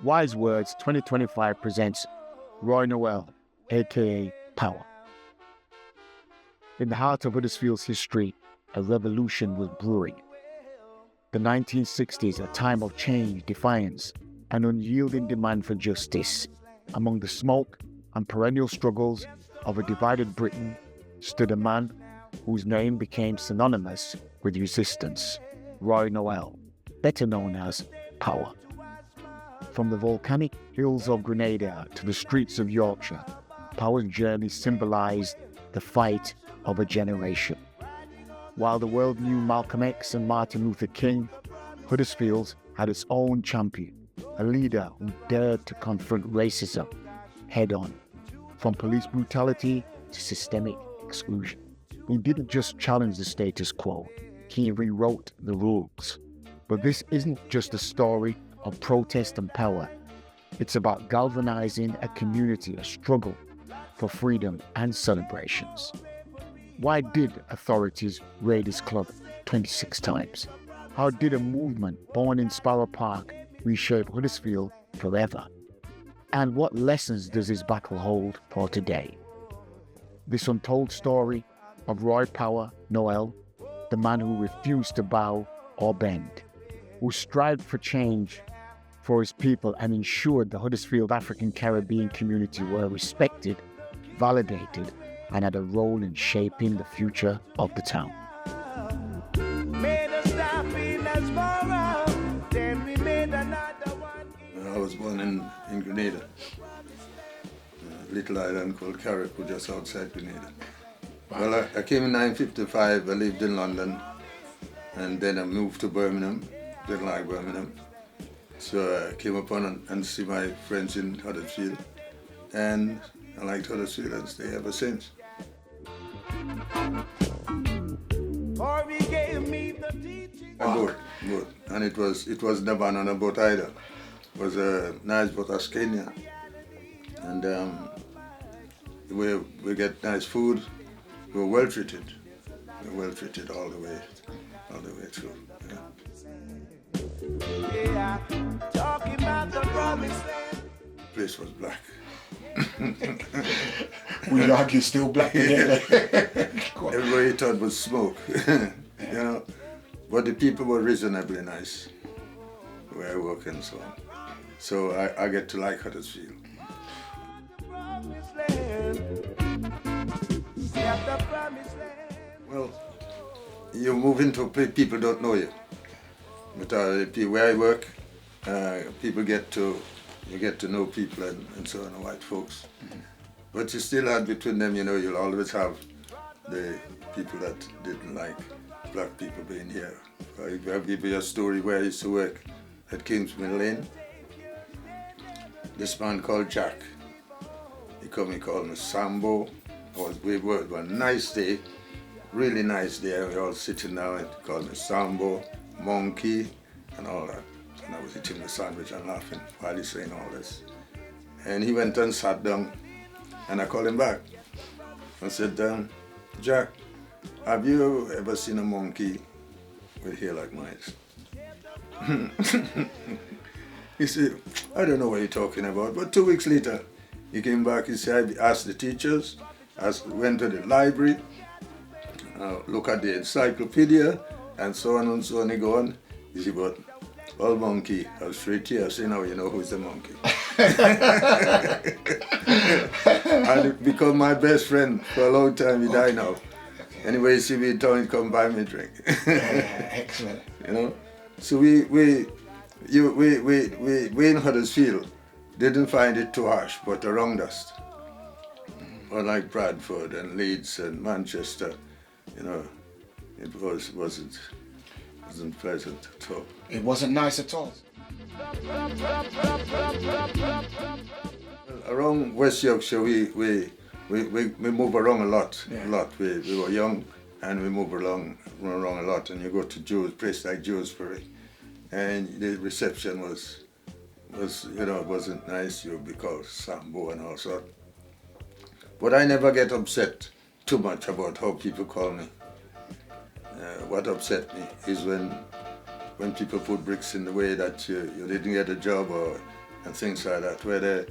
Wise Words 2025 presents Roy Noel, aka Power. In the heart of Huddersfield's history, a revolution was brewing. The 1960s, a time of change, defiance, and unyielding demand for justice. Among the smoke and perennial struggles of a divided Britain stood a man whose name became synonymous with resistance, Roy Noel, better known as Power. From the volcanic hills of Grenada to the streets of Yorkshire, Power's journey symbolized the fight of a generation. While the world knew Malcolm X and Martin Luther King, Huddersfield had its own champion, a leader who dared to confront racism head-on, from police brutality to systemic exclusion. He didn't just challenge the status quo, he rewrote the rules. But this isn't just a story of protest and power. It's about galvanizing a community, a struggle for freedom and celebrations. Why did authorities raid his club 26 times? How did a movement born in Sparrow Park reshape Huddersfield forever? And what lessons does his battle hold for today? This untold story of Roy Power Noel, the man who refused to bow or bend, who strived for change for his people and ensured the Huddersfield African Caribbean community were respected, validated, and had a role in shaping the future of the town. I was born in Grenada, a little island called Carriacou, just outside Grenada. Well, I came in 1955, I lived in London, and then I moved to Birmingham, didn't like Birmingham. So I came up on and see my friends in Huddersfield, and I liked Huddersfield and stayed ever since. Wow. Boat. And it was never on a boat either. It was a nice boat, a Kenya. And we get nice food. We were well treated. We were well treated all the way through. Yeah. Talking about the promised land. The place was black. We argue still black today. Everybody thought it was smoke, But the people were reasonably nice where I work and so on. So I get to like Huddersfield. Well, you move into a place people don't know you. But where I work, you get to know people and so on, white folks. Mm-hmm. But you still have between them, you'll always have the people that didn't like black people being here. I'll give you a story where I used to work at Kingsmill Lane. This man called Jack, he called me Sambo. We were one nice day, really nice day. We were all sitting down and he called me Sambo, Monkey, and all that. And I was eating my sandwich and laughing while he's saying all this. And he went and sat down, and I called him back. I said, Jack, have you ever seen a monkey with hair like mine? He said, I don't know what you're talking about. But 2 weeks later, he came back, he said, I asked the teachers, went to the library, look at the encyclopedia, and so on and so on. He go on. He said, but all monkey have straight hair. I say, now you know who's the monkey. And it become my best friend for a long time. He died now. Anyway, see me in town, he come buy me a drink. Excellent. So we in Huddersfield didn't find it too harsh, but around us, unlike Bradford and Leeds and Manchester, it wasn't pleasant at all. It wasn't nice at all. Around West Yorkshire, we move around a lot. Yeah. A lot. We were young, and we moved around a lot. And you go to place like Dewsbury, and the reception was it wasn't nice. You would be called Sambo and all sorts. But I never get upset too much about how people call me. What upset me is when people put bricks in the way that you didn't get a job, or and things like that, where they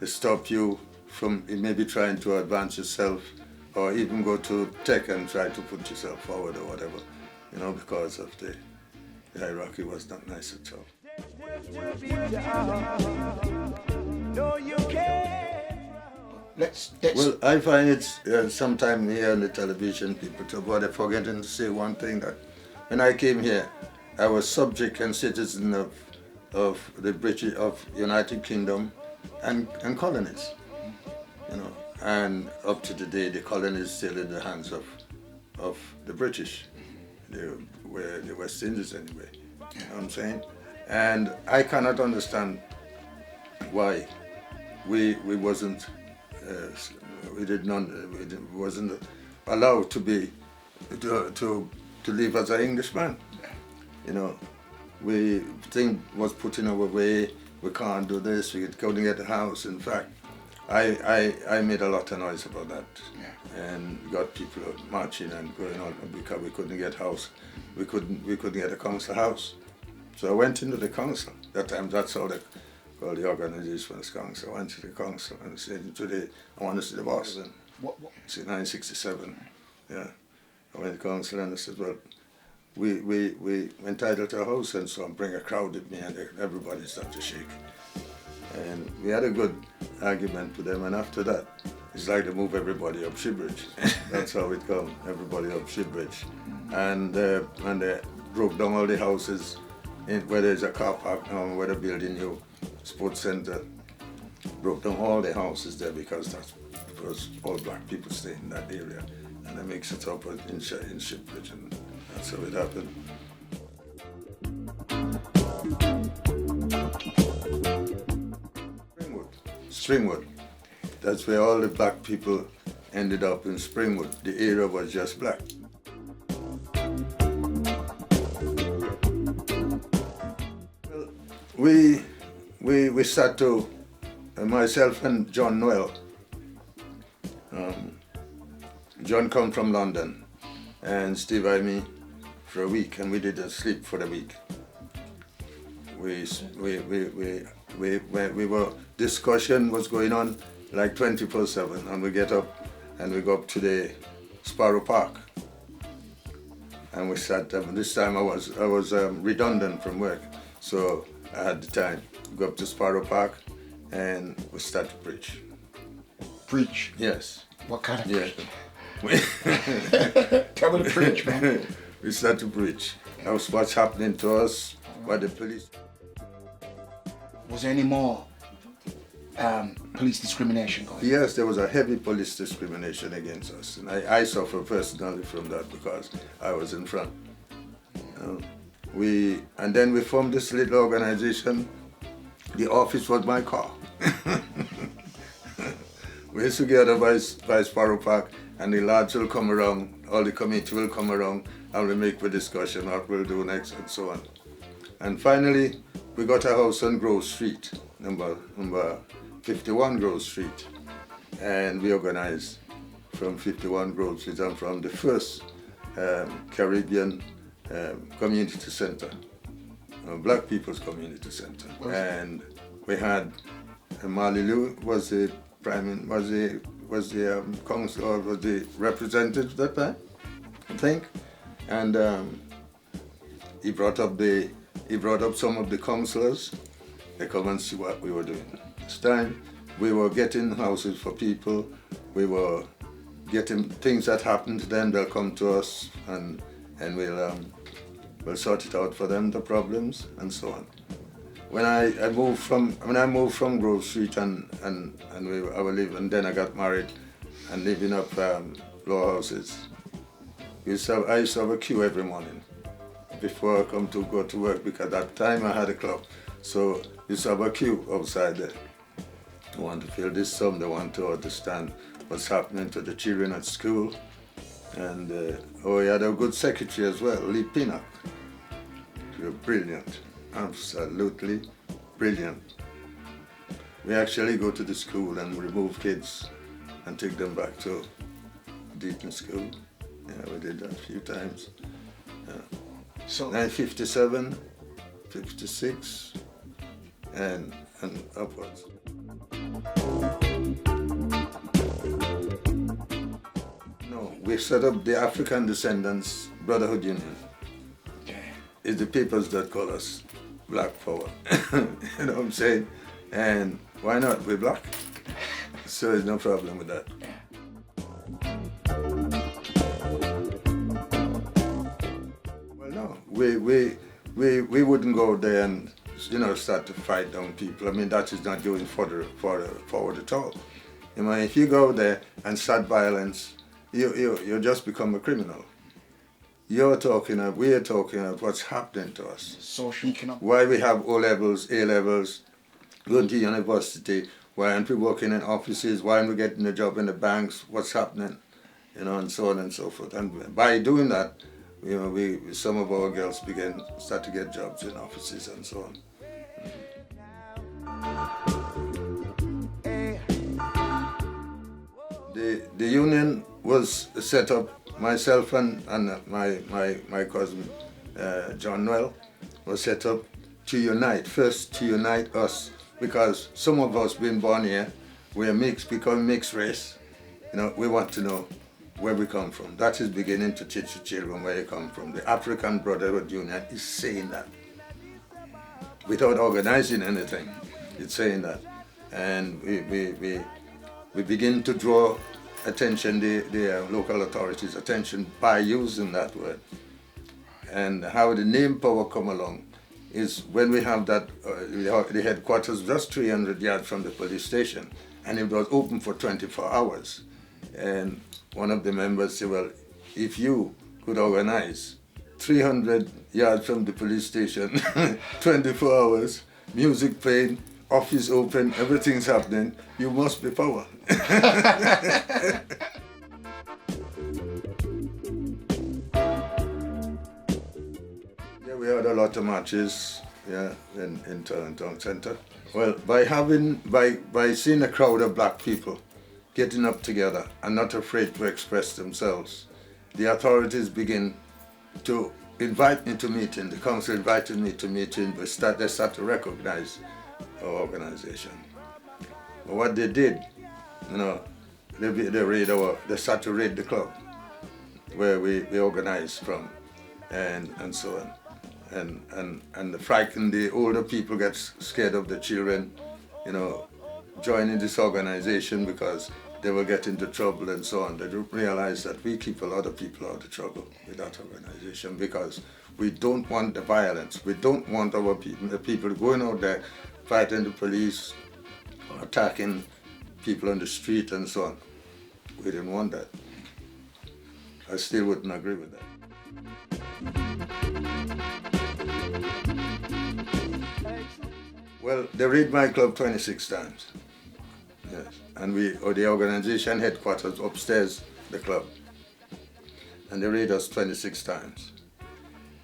stop you from maybe trying to advance yourself or even go to tech and try to put yourself forward or whatever, you know, because of the hierarchy was not nice at all. Well, I find it's sometime here on the television, people talk about it, forgetting to say one thing, that when I came here, I was subject and citizen of the British, of United Kingdom and colonies, you know, and up to today the colonies still in the hands of the British, the West Indies anyway, you know what I'm saying? And I cannot understand why we wasn't wasn't allowed to be to live as an Englishman. You know, we think was put in our way. We can't do this. We couldn't get a house. In fact, I made a lot of noise about that, and got people marching and going on because we couldn't get house. We couldn't get a council house. So I went into the council. That time, that's how they call the organization was council. I went to the council and said, today I want to see the boss. And it's in 1967. Yeah. I went to the council and I said, well, we entitled to a house, and so I bring a crowd with me and everybody started to shake. And we had a good argument with them, and after that, it's like they move everybody up Shibridge. That's how it come, everybody up Shibridge. And they broke down all the houses where there's a car park now, where they're building new sports center. Broke down all the houses there because all black people stay in that area. And they mix it up in Shibridge, and that's how it happened. Springwood. That's where all the black people ended up, in Springwood. The area was just black. Well, we start to, myself and John Noel. John come from London, and Steve and me for a week, and we didn't sleep for the week. We were, discussion was going on like 24/7, and we get up and we go up to the Sparrow Park, and we sat down. This time I was redundant from work, so I had the time to go up to Sparrow Park, and we start to preach. Preach? Yes. What kind of preaching? Tell me to preach, man. We start to preach. That was what's happening to us by the police. Was there any more police discrimination going on? Yes, there was a heavy police discrimination against us, and I suffer personally from that because I was in front. And then we formed this little organization. The office was my car. We used to gather by Sparrow Park, and the lads will come around, all the committee will come around, and we make the discussion what we'll do next and so on. And finally, we got a house on Grove Street, number 51 Grove Street, and we organized from 51 Grove Street and from the first Caribbean community center, Black People's Community Center. And we had Malilu was the council, or was the representative that time, I think, and he brought up some of the councillors. They come and see what we were doing. This time we were getting houses for people. We were getting things that happened to them. They'll come to us and we'll sort it out for them, the problems and so on. When I moved from Grove Street and then I got married and living up low houses. I used to have a queue every morning before I go to work, because at that time I had a club. So I used to have a queue outside there. They want to feel this sum, they want to understand what's happening to the children at school. And we had a good secretary as well, Lee Pinnock. She was brilliant. Absolutely brilliant. We actually go to the school and remove kids and take them back to Deaton School. Yeah, we did that a few times. Yeah. So 1957, 56, and upwards. No, we set up the African Descendants Brotherhood Union. It's the papers that call us Black Power. You know what I'm saying? And why not? We're black. So there's no problem with that. Well, no, we wouldn't go there and, you know, start to fight down people. I mean, that is not going forward at all. You know, if you go there and start violence, you just become a criminal. We're talking of what's happening to us. Social economic. Why we have O levels, A levels, going to university, why aren't we working in offices, why aren't we getting a job in the banks, what's happening, you know, and so on and so forth. And by doing that, you know, some of our girls start to get jobs in offices and so on. The union was set up. Myself and my cousin John Noel was set up to unite us, because some of us being born here, we're become mixed race. You know, we want to know where we come from. That is beginning to teach the children where you come from. The African Brotherhood Union is saying that without organizing anything. It's saying that, and we begin to draw attention, the local authorities' attention, by using that word. And how the name power come along is when we have that, the headquarters just 300 yards from the police station, and it was open for 24 hours. And one of the members said, well, if you could organize 300 yards from the police station, 24 hours, music playing, office open, everything's happening, you must be power. Yeah, we had a lot of matches, yeah, in Town Centre. Well, by seeing a crowd of black people getting up together and not afraid to express themselves, the authorities begin to invite me to meeting. The council invited me to meeting, but they start to recognize our organization. But what they did, you know, they start to raid the club where we organized from, and so on. And the older people get scared of the children, you know, joining this organization because they will get into trouble and so on. They don't realize that we keep a lot of people out of trouble with that organization, because we don't want the violence. We don't want the people going out there fighting the police, or attacking people on the street and so on. We didn't want that. I still wouldn't agree with that. Well, they raided my club 26 times. Yes, and the organization headquarters upstairs, the club, and they raided us 26 times,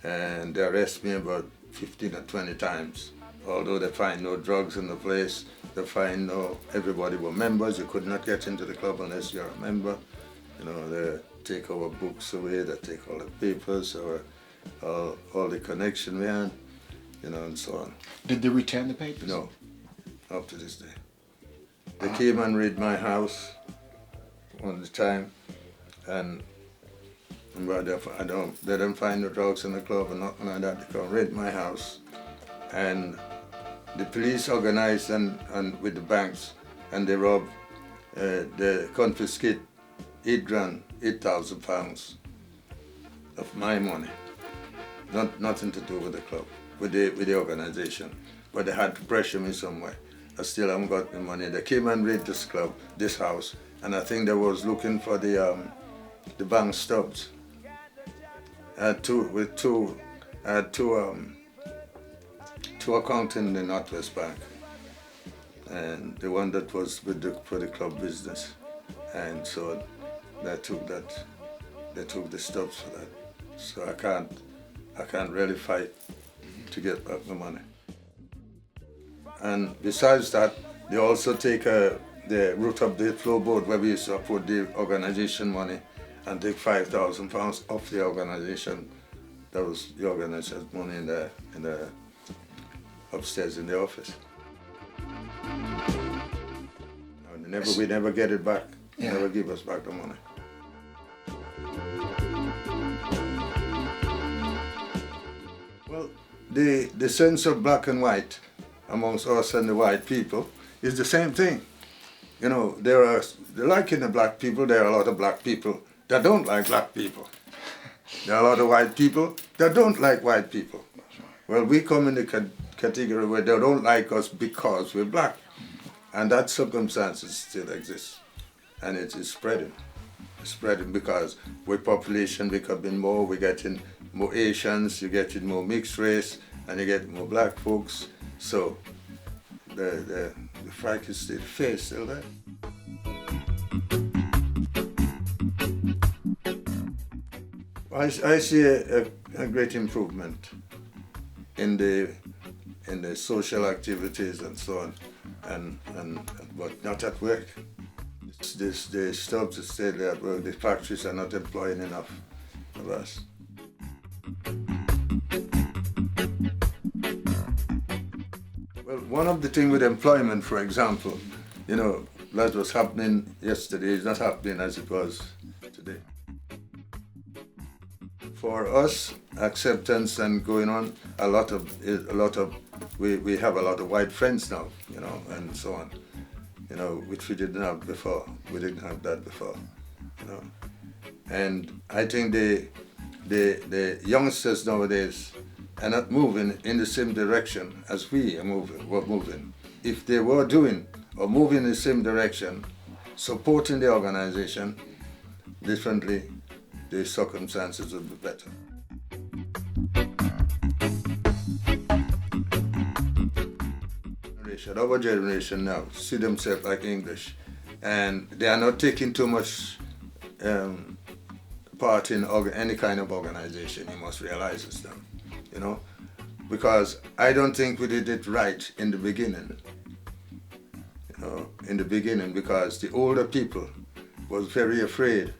and they arrested me about 15 or 20 times. Although they find no drugs in the place, they find everybody were members. You could not get into the club unless you're a member. You know, they take our books away, they take all the papers, or all the connection we had, you know, and so on. Did they return the papers? No, up to this day. They came and raided my house one time, and they didn't find the drugs in the club and nothing like that. They come raid my house, and the police organized and with the banks, and they robbed, they confiscate £8,000 of my money. Nothing to do with the club, with the organization, but they had to pressure me somewhere. I still haven't got the money. They came and raided this club, this house, and I think they was looking for the bank stubs. I had two accounts in the Northwest Bank, and the one that was for the club business, and so they took the stubs for that. So I can't really fight to get back my money. And besides that, they also take the route of the floorboard where we used to put the organization money, and take £5,000 off the organization. That was the organization's money in the upstairs in the office. We never get it back. Yeah. Never give us back the money. Well, the sense of black and white amongst us and the white people is the same thing. You know, like in the black people, there are a lot of black people that don't like black people. There are a lot of white people that don't like white people. Well, we come in the category where they don't like us because we're black. And that circumstances still exists. And it is spreading. It's spreading because with population becoming more, we're getting more Asians, you're getting more mixed race, and you get more black folks. So the fight is still faced, still there. I see a great improvement in the social activities and so on, but not at work. They stop to say that the factories are not employing enough of us. Well, one of the things with employment, for example, you know, that was happening yesterday is not happening as it was today. For us, acceptance and going on, we have a lot of white friends now, you know, and so on, you know, which we didn't have before. We didn't have that before, you know. And I think the youngsters nowadays are not moving in the same direction as were moving. If they were doing or moving in the same direction, supporting the organization differently, the circumstances would be better. Our generation now see themselves like English, and they are not taking too much part in any kind of organization. You must realize this now, you know, because I don't think we did it right in the beginning. You know, because the older people was very afraid.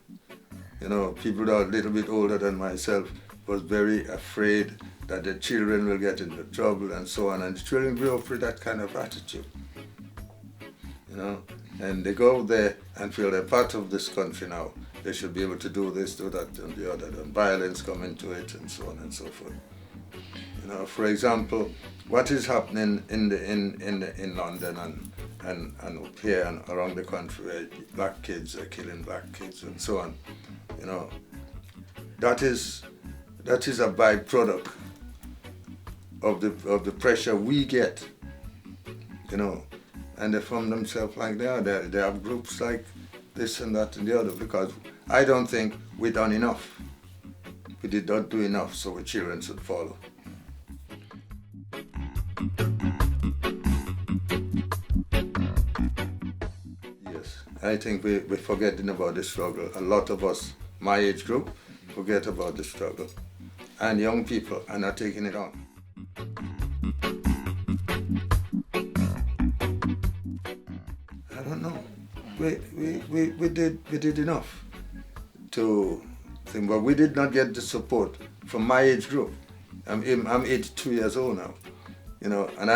You know, people that are a little bit older than myself was very afraid that the children will get into trouble and so on, and the children grew up with that kind of attitude. You know, and they go there and feel they're part of this country now. They should be able to do this, do that, and the other, and violence come into it, and so on and so forth. You know, for example, what is happening in London and up here and around the country, where black kids are killing black kids and so on. You know, that is a byproduct of the pressure we get. You know, and they form themselves like they are. They have groups like this and that and the other, because I don't think we've done enough. We did not do enough, so our children should follow. Yes, I think we're forgetting about the struggle. A lot of us, my age group, forget about the struggle. And young people are not taking it on. I don't know. We did enough to think, but we did not get the support from my age group. I'm 82 years old now, you know, and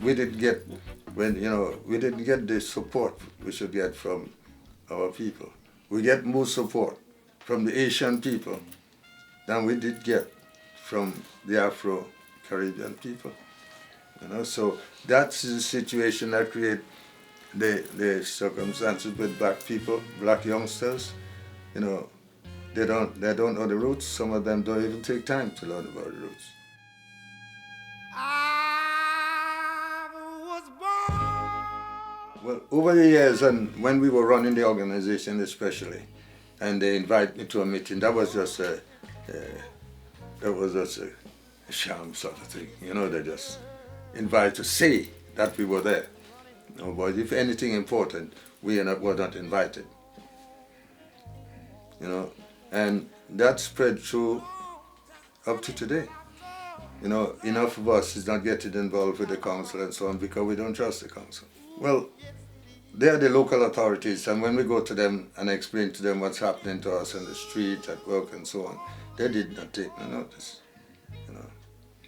we didn't get the support we should get from our people. We get more support from the Asian people than we did get from the Afro-Caribbean people. You know, so that's the situation that creates the circumstances with black people, black youngsters. You know, they don't know the roots. Some of them don't even take time to learn about the roots. Well, over the years, and when we were running the organization especially, and they invited me to a meeting, that was just a sham sort of thing. You know, they just invited to say that we were there. No, but if anything important, were not invited. You know, and that spread through up to today. You know, enough of us is not getting involved with the council and so on because we don't trust the council. Well, they are the local authorities, and when we go to them and explain to them what's happening to us in the street, at work and so on, they did not take no notice. You know,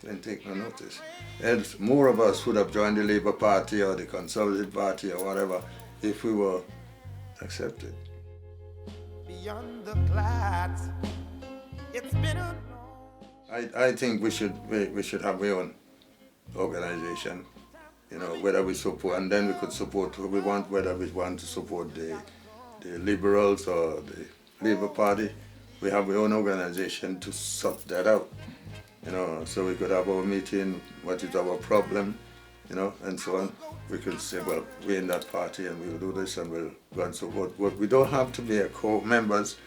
Didn't take no notice. And more of us would have joined the Labour Party or the Conservative Party or whatever if we were accepted. Beyond the clouds, it's been a I think we should have our own organization, you know, whether we support, and then we could support who we want, whether we want to support the Liberals or the Labour Party. We have our own organization to sort that out, you know, so we could have our meeting, what is our problem, you know, and so on. We could say, well, we're in that party and we'll do this and we'll go and support. But we don't have to be a co-members,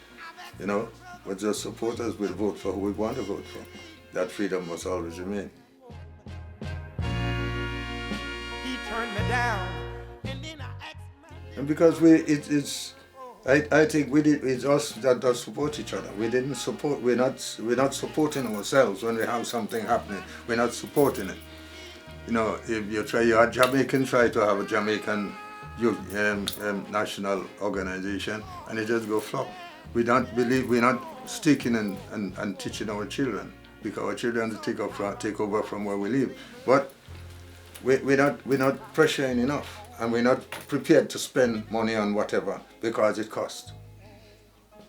you know, we're just supporters. We'll vote for who we want to vote for. That freedom must always remain. He turned me down, and then I asked And because I think it's us that does support each other. We're not supporting ourselves when we have something happening. We're not supporting it. You know, if your Jamaican try to have a Jamaican national organization, and it just go flop. We're not sticking and teaching our children, because our children take over from where we live. But we're not pressuring enough, and we're not prepared to spend money on whatever, because it costs.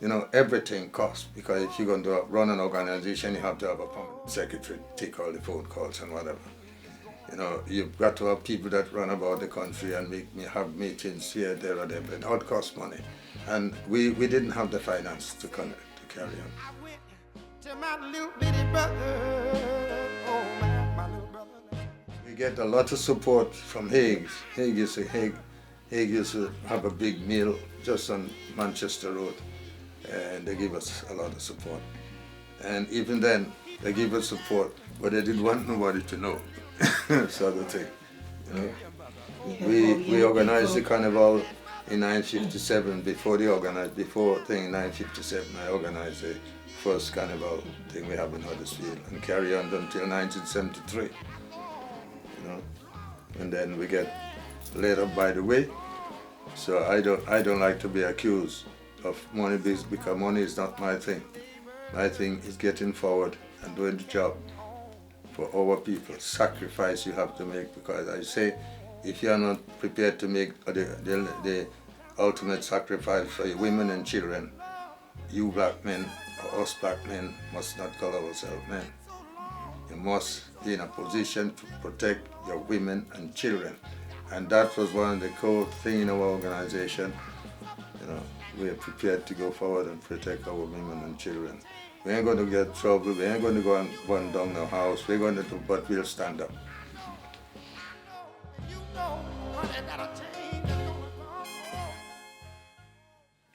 You know, everything costs, because if you're going to run an organization, you have to have a permanent secretary, take all the phone calls and whatever. You know, you've got to have people that run about the country and have meetings here, there, or there, but it all costs money. And we didn't have the finance to carry on. I went to my little bitty brother, oh my little brother. We get a lot of support from Hague. Hague used to have a big meal just on Manchester Road, and they give us a lot of support. And even then, they give us support, but they didn't want nobody to know. Sort of thing, you know. We organized the carnival in 1957. Before in 1957, I organized the first carnival thing we have in Huddersfield, and carry on until 1973. You know, and then we get laid up by the way. So I don't like to be accused of money because money is not my thing. My thing is getting forward and doing the job for our people. Sacrifice you have to make, because I say, if you are not prepared to make the ultimate sacrifice for your women and children, you black men or us black men must not call ourselves men. You must be in a position to protect your women and children. And that was one of the core things in our organization. You know, we are prepared to go forward and protect our women and children. We ain't going to get trouble, we ain't going to go and burn down the house, we're going to do, but we'll stand up.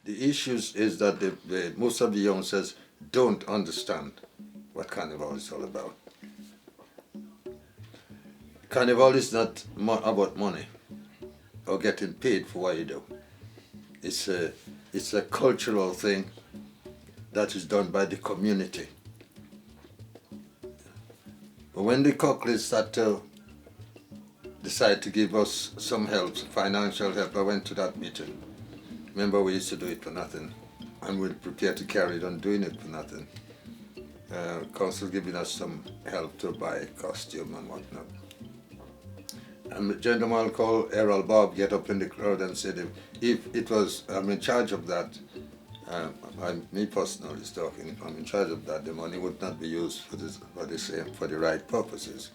The issues is that most of the youngsters don't understand what carnival is all about. Carnival is not about money or getting paid for what you do. It's a cultural thing that is done by the community. But when the Cockleys start to decide to give us some help, financial help, I went to that meeting. Remember, we used to do it for nothing, and we're prepared to carry on doing it for nothing. Council giving us some help to buy costume and whatnot. And the gentleman called Errol Bob get up in the crowd and said, if it was, I'm in charge of that, me personally talking, if I'm in charge of that, the money would not be used for the right purposes.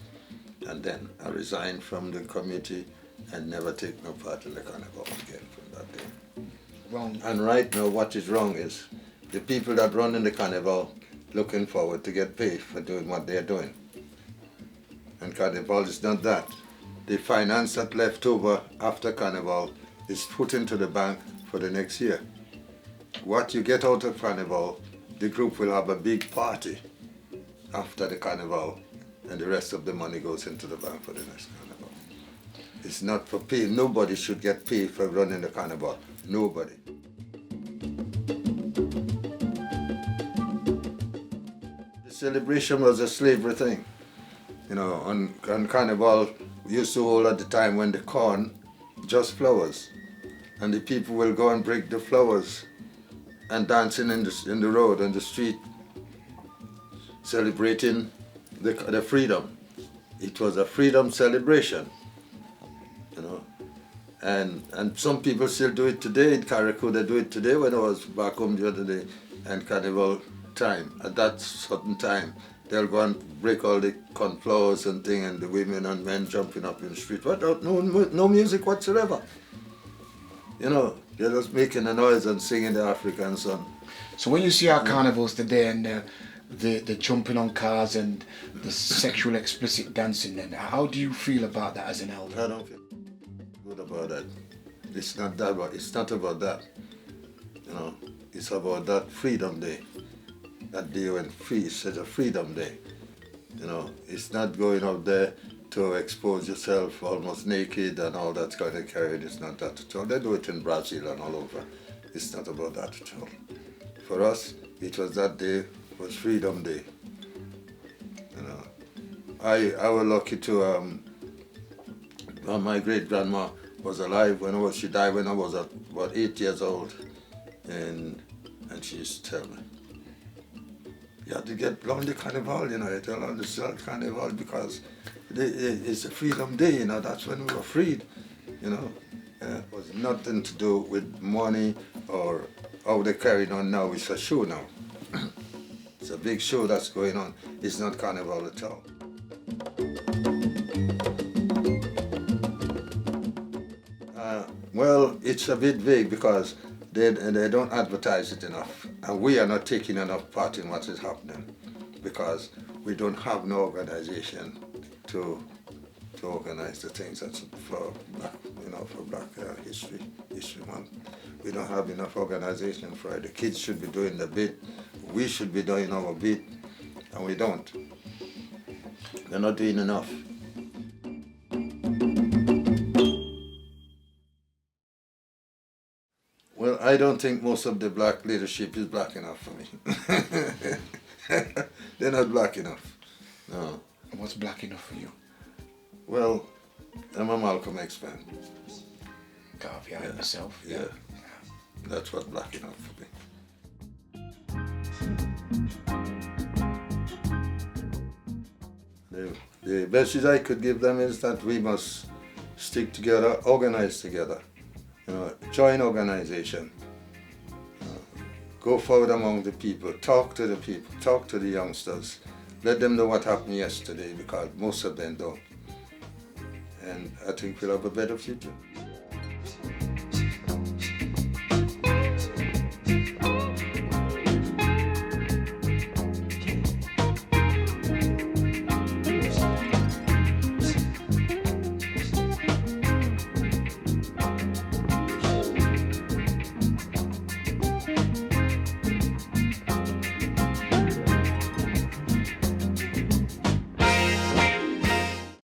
And then I resigned from the committee and never take no part in the carnival again from that day. Wrong. And right now what is wrong is the people that run in the carnival looking forward to get paid for doing what they're doing. And carnival is not that. The finance that left over after carnival is put into the bank for the next year. What you get out of carnival, the group will have a big party after the carnival, and the rest of the money goes into the bank for the next carnival. It's not for pay. Nobody should get paid for running the carnival. Nobody. The celebration was a slavery thing. You know, on carnival, we used to hold at the time when the corn, just flowers. And the people will go and break the flowers and dancing in the road, on the street, celebrating the freedom. It was a freedom celebration, you know. And some people still do it today. In Carriacou, they do it today. When I was back home the other day, and carnival time, at that certain time, they'll go and break all the cornflowers and thing, and the women and men jumping up in the street without no music whatsoever. You know, they're just making a noise and singing the African song. So when you see our carnivals today and the jumping on cars and the sexual explicit dancing, then how do you feel about that as an elder? I don't feel good about that. It's not that. It's not about that. You know, it's about that Freedom Day. That day when it's such a Freedom Day. You know, it's not going out there to expose yourself almost naked and all that kind of carried. It's not that at all. They do it in Brazil and all over. It's not about that at all. For us, it was that day was Freedom Day. You know, I was lucky to my great grandma was alive when she died when I was about 8 years old, and she used to tell me, you have to get on the carnival, you know, you tell on the carnival because it's a Freedom Day, you know, that's when we were freed, you know. It was nothing to do with money or how they're carrying on now. It's a show now. It's a big show that's going on. It's not carnival at all. Well, it's a bit vague because they don't advertise it enough, and we are not taking enough part in what is happening because we don't have no organization to organize the things that's for Black, you know, for Black History Month. We don't have enough organization for it. The kids should be doing the bit, we should be doing our bit, and we don't. They're not doing enough. Well, I don't think most of the Black leadership is Black enough for me. They're not Black enough. No. And what's Black enough for you? Well, I'm a Malcolm X fan. Carve behind yourself. Yeah. That's what's Black enough for me. The message I could give them is that we must stick together, organize together. You know, join organization. Go forward among the people, talk to the people, talk to the youngsters. Let them know what happened yesterday because most of them don't. And I think we'll have a better future.